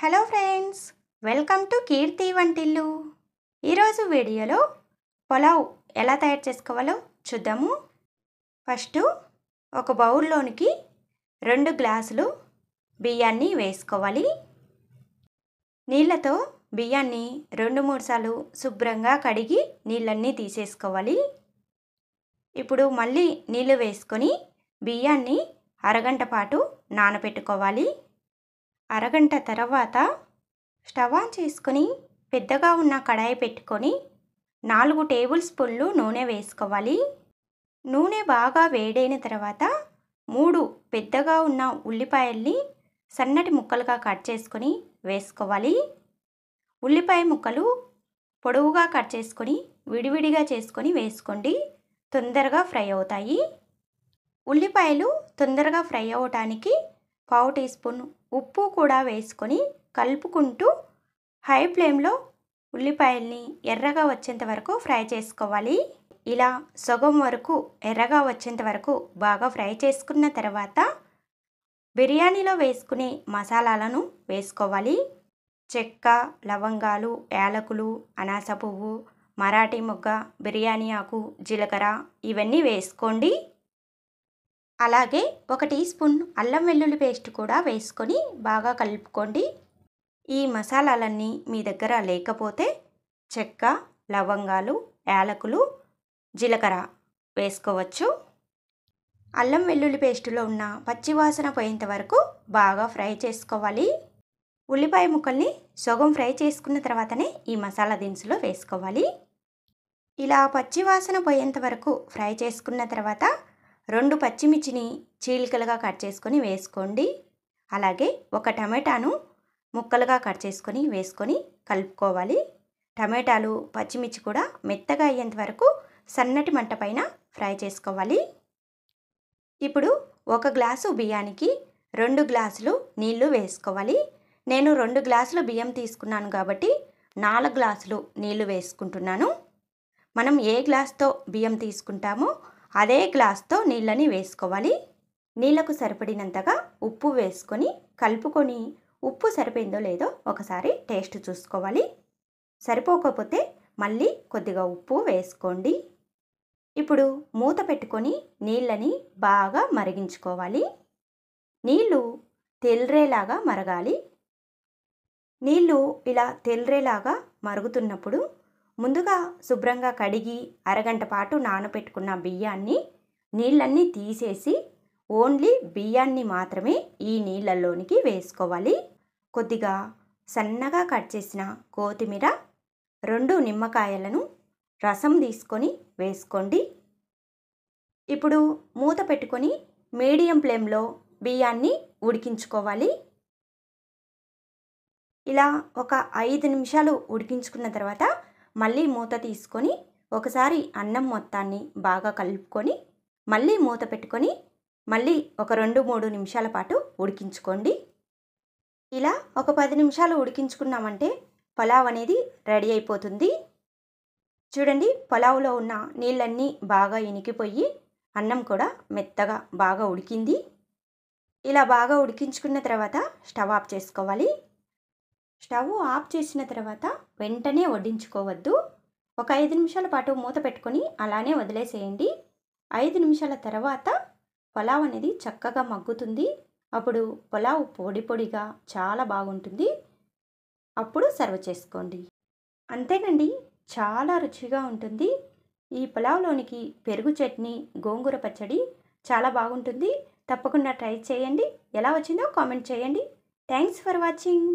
Hello friends, welcome to కీర్తి వంటిల్లు. ఈరోజు వీడియోలో పులావ్ ఎలా తయారు చేసుకోవాలో చూద్దాము. ఫస్ట్ ఒక బౌల్లోనికి 2 గ్లాసులు బియ్యాన్ని వేసుకోవాలి. నీళ్ళతో బియ్యాన్ని 2-3 సార్లు శుభ్రంగా కడిగి నీళ్ళన్నీ తీసేసుకోవాలి. ఇప్పుడు మళ్ళీ నీళ్ళు వేసుకొని బియ్యాన్ని అరగంట పాటు నానబెట్టుకోవాలి. అరగంట తర్వాత స్టవ్ ఆన్ చేసుకొని పెద్దగా ఉన్న కడాయి పెట్టుకొని 4 టేబుల్ స్పూన్లు నూనె వేసుకోవాలి. నూనె బాగా వేడైన తర్వాత 3 పెద్దగా ఉన్న ఉల్లిపాయల్ని సన్నటి ముక్కలుగా కట్ చేసుకొని వేసుకోవాలి. ఉల్లిపాయ ముక్కలు పొడవుగా కట్ చేసుకొని విడివిడిగా చేసుకొని వేసుకోండి, తొందరగా ఫ్రై అవుతాయి. ఉల్లిపాయలు తొందరగా ఫ్రై అవ్వటానికి 1/2 టీ స్పూన్ ఉప్పు కూడా వేసుకొని కలుపుకుంటూ హై ఫ్లేమ్లో ఉల్లిపాయల్ని ఎర్రగా వచ్చేంత వరకు ఫ్రై చేసుకోవాలి. ఇలా సగం వరకు ఎర్రగా వచ్చేంత వరకు బాగా ఫ్రై చేసుకున్న తర్వాత బిర్యానీలో వేసుకునే మసాలాలను వేసుకోవాలి. చెక్క, లవంగాలు, యాలకులు, అనాస పువ్వు, మరాఠీ మొగ్గ, బిర్యానీ ఆకు, జీలకర్ర ఇవన్నీ వేసుకోండి. అలాగే 1 టీ స్పూన్ అల్లం వెల్లుల్లి పేస్ట్ కూడా వేసుకొని బాగా కలుపుకోండి. ఈ మసాలాలన్నీ మీ దగ్గర లేకపోతే చెక్క, లవంగాలు, యాలకులు, జీలకర్ర వేసుకోవచ్చు. అల్లం వెల్లుల్లి పేస్టులో ఉన్న పచ్చివాసన పోయేంత వరకు బాగా ఫ్రై చేసుకోవాలి. ఉల్లిపాయ ముక్కల్ని సగం ఫ్రై చేసుకున్న తర్వాతనే ఈ మసాలా దినుసులు వేసుకోవాలి. ఇలా పచ్చివాసన పోయేంత వరకు ఫ్రై చేసుకున్న తర్వాత 2 పచ్చిమిర్చిని చీలికలుగా కట్ చేసుకొని వేసుకోండి. అలాగే 1 టమాటాను ముక్కలుగా కట్ చేసుకొని వేసుకొని కలుపుకోవాలి. టమాటాలు, పచ్చిమిర్చి కూడా మెత్తగా అయ్యేంత వరకు సన్నటి మంట పైన ఫ్రై చేసుకోవాలి. ఇప్పుడు 1 గ్లాసు బియ్యానికి 2 గ్లాసులు నీళ్లు వేసుకోవాలి. నేను 2 గ్లాసుల బియ్యం తీసుకున్నాను కాబట్టి 4 గ్లాసులు నీళ్లు వేసుకుంటున్నాను. మనం ఏ గ్లాస్తో బియ్యం తీసుకుంటామో అదే గ్లాస్తో నీళ్ళని వేసుకోవాలి. నీళ్లకు సరిపడినంతగా ఉప్పు వేసుకొని కలుపుకొని ఉప్పు సరిపోయిందో లేదో ఒకసారి టేస్ట్ చూసుకోవాలి. సరిపోకపోతే మళ్ళీ కొద్దిగా ఉప్పు వేసుకోండి. ఇప్పుడు మూత పెట్టుకొని నీళ్ళని బాగా మరిగించుకోవాలి. నీళ్ళు తెల్రేలాగా మరగాలి. నీళ్ళు ఇలా తెల్రేలాగా మరుగుతున్నప్పుడు ముందుగా శుభ్రంగా కడిగి అరగంట పాటు నానబెట్టుకున్న బియ్యాన్ని నీళ్ళన్నీ తీసేసి ఓన్లీ బియ్యాన్ని మాత్రమే ఈ నీళ్ళల్లోనికి వేసుకోవాలి. కొద్దిగా సన్నగా కట్ చేసిన కొత్తిమీర, 2 నిమ్మకాయలను రసం తీసుకొని వేసుకోండి. ఇప్పుడు మూత పెట్టుకొని మీడియం ఫ్లేమ్లో బియ్యాన్ని ఉడికించుకోవాలి. ఇలా ఒక 5 నిమిషాలు ఉడికించుకున్న తర్వాత మళ్ళీ మూత తీసుకొని ఒకసారి అన్నం మొత్తాన్ని బాగా కలుపుకొని మళ్ళీ మూత పెట్టుకొని మళ్ళీ ఒక 2-3 నిమిషాల పాటు ఉడికించుకోండి. ఇలా ఒక 10 నిమిషాలు ఉడికించుకున్నామంటే పులావ్ అనేది రెడీ అయిపోతుంది. చూడండి, పులావ్లో ఉన్న నీళ్ళన్నీ బాగా ఇనికిపోయి అన్నం కూడా మెత్తగా బాగా ఉడికింది. ఇలా బాగా ఉడికించుకున్న తర్వాత స్టవ్ ఆఫ్ చేసుకోవాలి. స్టవ్ ఆఫ్ చేసిన తర్వాత వెంటనే వడ్డించుకోవద్దు. ఒక 5 నిమిషాల పాటు మూత పెట్టుకొని అలానే వదిలేసేయండి. 5 నిమిషాల తర్వాత పులావ్ అనేది చక్కగా మగ్గుతుంది. అప్పుడు పులావ్ పొడి పొడిగా చాలా బాగుంటుంది. అప్పుడు సర్వ్ చేసుకోండి. అంతేనండి, చాలా రుచిగా ఉంటుంది. ఈ పులావ్లోనికి పెరుగు చట్నీ, గోంగూర పచ్చడి చాలా బాగుంటుంది. తప్పకుండా ట్రై చేయండి. ఎలా వచ్చిందో కామెంట్ చేయండి. Thanks for watching.